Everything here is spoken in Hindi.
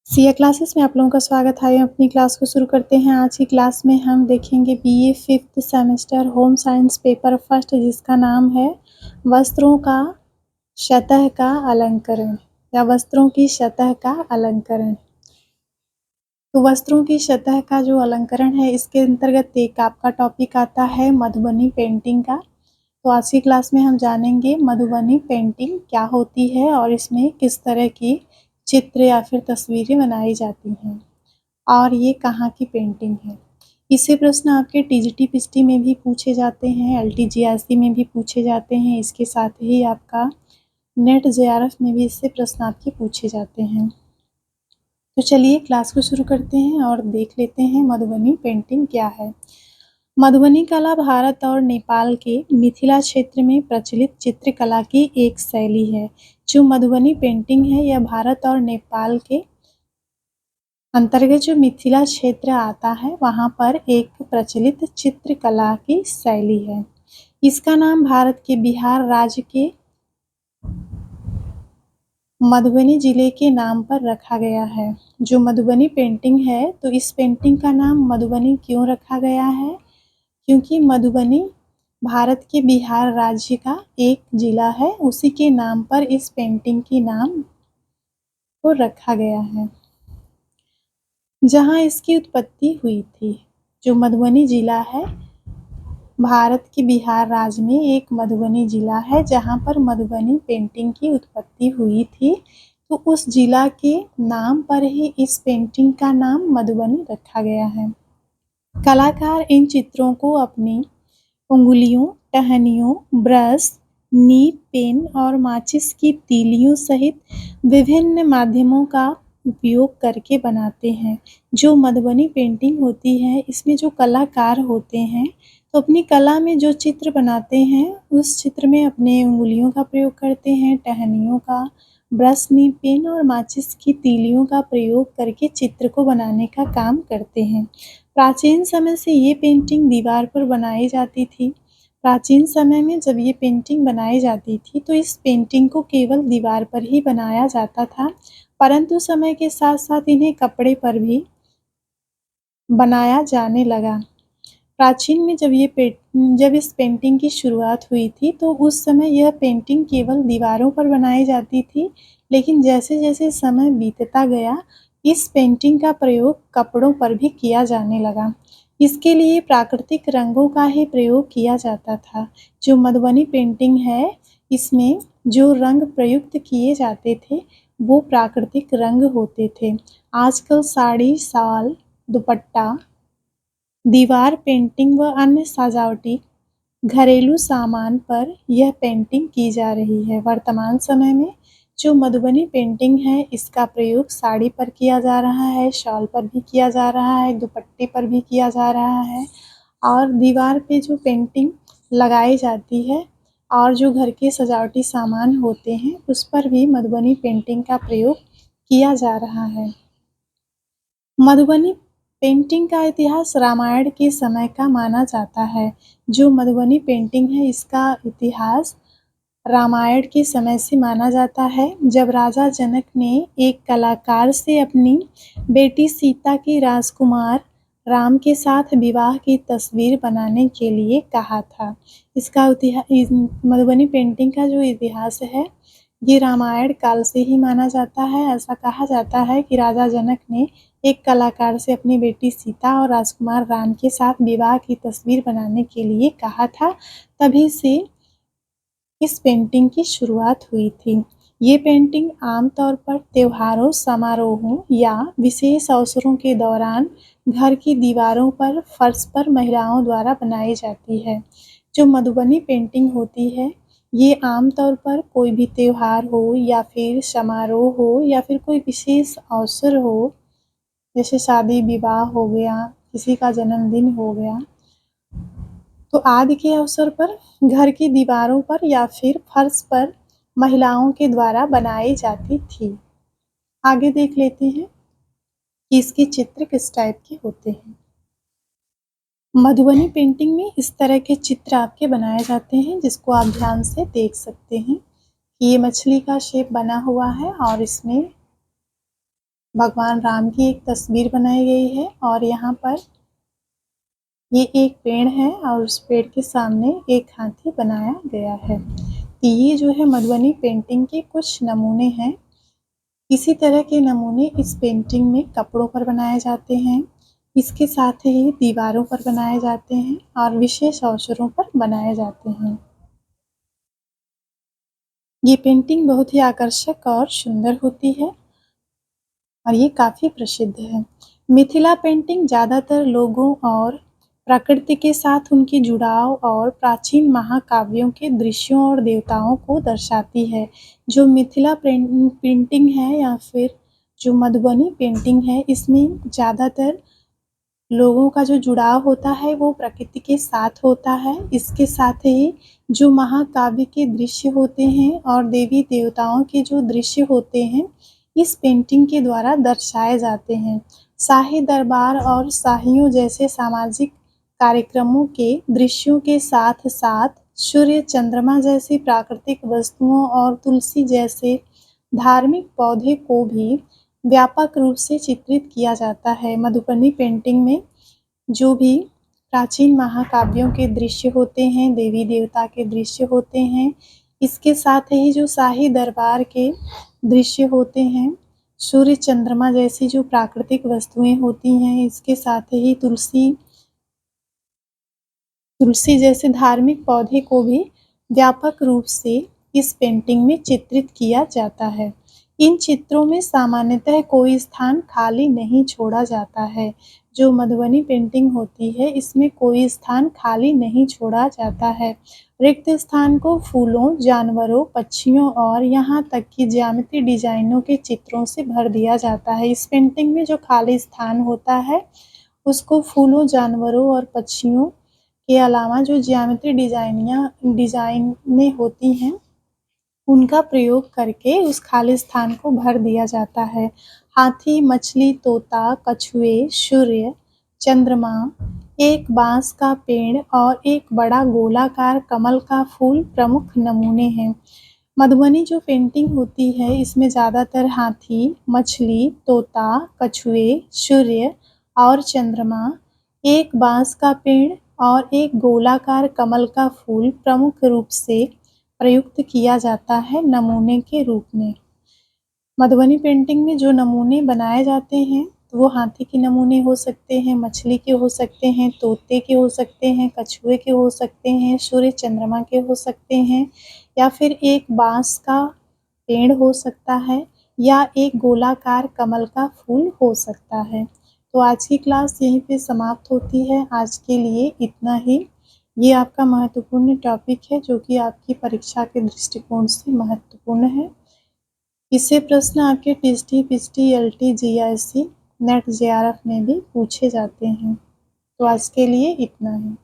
सिया क्लासेस में आप लोगों का स्वागत है। अपनी क्लास को शुरू करते हैं। आज की क्लास में हम देखेंगे BA 5th semester home science paper first, जिसका नाम है वस्त्रों का सतह का अलंकरण या वस्त्रों की सतह का अलंकरण। तो वस्त्रों की सतह का जो अलंकरण है, इसके अंतर्गत एक आपका टॉपिक आता है मधुबनी पेंटिंग का। तो आज की क्लास में हम जानेंगे मधुबनी पेंटिंग क्या होती है और इसमें किस तरह की चित्र या फिर तस्वीरें बनाई जाती हैं और ये कहाँ की पेंटिंग है। इससे प्रश्न आपके टीजीटी पीजीटी में भी पूछे जाते हैं, एलटीजीआरसी में भी पूछे जाते हैं। इसके साथ ही आपका नेट जेआरएफ में भी इससे प्रश्न आपके पूछे जाते हैं। तो चलिए क्लास को शुरू करते हैं और देख लेते हैं मधुबनी पेंटिंग क्या है। मधुबनी कला भारत और नेपाल के मिथिला क्षेत्र में प्रचलित चित्रकला की एक शैली है। जो मधुबनी पेंटिंग है, यह भारत और नेपाल के अंतर्गत जो मिथिला क्षेत्र आता है, वहाँ पर एक प्रचलित चित्रकला की शैली है। इसका नाम भारत के बिहार राज्य के मधुबनी जिले के नाम पर रखा गया है। जो मधुबनी पेंटिंग है, तो इस पेंटिंग का नाम मधुबनी क्यों रखा गया है? क्योंकि मधुबनी भारत के बिहार राज्य का एक जिला है, उसी के नाम पर इस पेंटिंग की नाम को रखा गया है, जहाँ इसकी उत्पत्ति हुई थी। जो मधुबनी जिला है, भारत के बिहार राज्य में एक मधुबनी जिला है, जहाँ पर मधुबनी पेंटिंग की उत्पत्ति हुई थी। तो उस जिला के नाम पर ही इस पेंटिंग का नाम मधुबनी रखा गया है। कलाकार इन चित्रों को अपनी उंगलियों, टहनियों, ब्रश, नीब, पेन और माचिस की तीलियों सहित विभिन्न माध्यमों का उपयोग करके बनाते हैं। जो मधुबनी पेंटिंग होती है, इसमें जो कलाकार होते हैं, तो अपनी कला में जो चित्र बनाते हैं, उस चित्र में अपने उंगलियों का प्रयोग करते हैं, टहनियों का, ब्रश, नीब, पेन और माचिस की तीलियों का प्रयोग करके चित्र को बनाने का काम करते हैं। प्राचीन समय से ये पेंटिंग दीवार पर बनाई जाती थी। प्राचीन समय में जब ये पेंटिंग बनाई जाती थी, तो इस पेंटिंग को केवल दीवार पर ही बनाया जाता था, परंतु समय के साथ-साथ इन्हें कपड़े पर भी बनाया जाने लगा। प्राचीन में जब इस पेंटिंग की शुरुआत हुई थी, तो उस समय यह पेंटिंग केवल दीवारों पर बनाई जाती थी, लेकिन जैसे-जैसे समय बीतता गया, इस पेंटिंग का प्रयोग कपड़ों पर भी किया जाने लगा। इसके लिए प्राकृतिक रंगों का ही प्रयोग किया जाता था। जो मधुबनी पेंटिंग है, इसमें जो रंग प्रयुक्त किए जाते थे, वो प्राकृतिक रंग होते थे। आजकल साड़ी, शॉल, दुपट्टा, दीवार पेंटिंग व अन्य सजावटी घरेलू सामान पर यह पेंटिंग की जा रही है। वर्तमान समय में जो मधुबनी पेंटिंग है, इसका प्रयोग साड़ी पर किया जा रहा है, शॉल पर भी किया जा रहा है, दुपट्टे पर भी किया जा रहा है और दीवार पे जो पेंटिंग लगाई जाती है और जो घर के सजावटी सामान होते हैं, उस पर भी मधुबनी पेंटिंग का प्रयोग किया जा रहा है। मधुबनी पेंटिंग का इतिहास रामायण के समय का माना जाता है। जो मधुबनी पेंटिंग है, इसका इतिहास रामायण के समय से माना जाता है, जब राजा जनक ने एक कलाकार से अपनी बेटी सीता की राजकुमार राम के साथ विवाह की तस्वीर बनाने के लिए कहा था। इसका मधुबनी पेंटिंग का जो इतिहास है, ये रामायण काल से ही माना जाता है। ऐसा कहा जाता है कि राजा जनक ने एक कलाकार से अपनी बेटी सीता और राजकुमार राम के साथ विवाह की तस्वीर बनाने के लिए कहा था। तभी से इस पेंटिंग की शुरुआत हुई थी। ये पेंटिंग आमतौर पर त्योहारों, समारोहों या विशेष अवसरों के दौरान घर की दीवारों पर, फर्श पर महिलाओं द्वारा बनाई जाती है। जो मधुबनी पेंटिंग होती है, ये आमतौर पर कोई भी त्योहार हो या फिर समारोह हो या फिर कोई विशेष अवसर हो, जैसे शादी विवाह हो गया, किसी का जन्मदिन हो गया, तो आदि के अवसर पर घर की दीवारों पर या फिर फर्श पर महिलाओं के द्वारा बनाई जाती थी। आगे देख लेते हैं कि इसके चित्र किस टाइप के होते हैं। मधुबनी पेंटिंग में इस तरह के चित्र आपके बनाए जाते हैं, जिसको आप ध्यान से देख सकते हैं कि ये मछली का शेप बना हुआ है और इसमें भगवान राम की एक तस्वीर बनाई गई है और यहाँ पर ये एक पेड़ है और उस पेड़ के सामने एक हाथी बनाया गया है। ये जो है मधुबनी पेंटिंग के कुछ नमूने हैं। इसी तरह के नमूने इस पेंटिंग में कपड़ों पर बनाए जाते हैं। इसके साथ ही दीवारों पर बनाए जाते हैं और विशेष अवसरों पर बनाए जाते हैं। ये पेंटिंग बहुत ही आकर्षक और सुंदर होती है और ये काफ़ी प्रसिद्ध है। मिथिला पेंटिंग ज़्यादातर लोगों और प्रकृति के साथ उनके जुड़ाव और प्राचीन महाकाव्यों के दृश्यों और देवताओं को दर्शाती है। जो मिथिला पेंटिंग है या फिर जो मधुबनी पेंटिंग है, इसमें ज़्यादातर लोगों का जो जुड़ाव होता है वो प्रकृति के साथ होता है। इसके साथ ही जो महाकाव्य के दृश्य होते हैं और देवी-देवताओं के जो दृश्य होते हैं, इस पेंटिंग के द्वारा दर्शाए जाते हैं। शाही दरबार और शाहियों जैसे सामाजिक कार्यक्रमों के दृश्यों के साथ-साथ सूर्य, चंद्रमा जैसी प्राकृतिक वस्तुओं और तुलसी जैसे धार्मिक पौधे को भी व्यापक रूप से चित्रित किया जाता है। मधुबनी पेंटिंग में जो भी प्राचीन महाकाव्यों के दृश्य होते हैं, देवी-देवता के दृश्य होते हैं, इसके साथ ही जो शाही दरबार के दृश्य होते हैं, सूर्य, चंद्रमा जैसी जो प्राकृतिक वस्तुएँ होती हैं, इसके साथ ही तुलसी जैसे धार्मिक पौधे को भी व्यापक रूप से इस पेंटिंग में चित्रित किया जाता है। इन चित्रों में सामान्यतः कोई स्थान खाली नहीं छोड़ा जाता है। जो मधुबनी पेंटिंग होती है, इसमें कोई स्थान खाली नहीं छोड़ा जाता है। रिक्त स्थान को फूलों, जानवरों, पक्षियों और यहाँ तक कि ज्यामिति डिज़ाइनों के चित्रों से भर दिया जाता है। इस पेंटिंग में जो खाली स्थान होता है, उसको फूलों, जानवरों और पक्षियों के अलावा जो ज्यामिति डिज़ाइनें होती हैं, उनका प्रयोग करके उस खाली स्थान को भर दिया जाता है। हाथी, मछली, तोता, कछुए, सूर्य, चंद्रमा, एक बाँस का पेड़ और एक बड़ा गोलाकार कमल का फूल प्रमुख नमूने हैं। मधुबनी जो पेंटिंग होती है, इसमें ज़्यादातर हाथी, मछली, तोता, कछुए, सूर्य और चंद्रमा, एक बाँस का पेड़ और एक गोलाकार कमल का फूल प्रमुख रूप से प्रयुक्त किया जाता है नमूने के रूप में। मधुबनी पेंटिंग में जो नमूने बनाए जाते हैं, वो हाथी के नमूने हो सकते हैं, मछली के हो सकते हैं, तोते के हो सकते हैं, कछुए के हो सकते हैं, सूर्य, चंद्रमा के हो सकते हैं या फिर एक बाँस का पेड़ हो सकता है या एक गोलाकार कमल का फूल हो सकता है। तो आज की क्लास यहीं पे समाप्त होती है। आज के लिए इतना ही। ये आपका महत्वपूर्ण टॉपिक है जो कि आपकी परीक्षा के दृष्टिकोण से महत्वपूर्ण है। इससे प्रश्न आपके TST, PHT, LT, GIC, net, JRF में भी पूछे जाते हैं। तो आज के लिए इतना ही।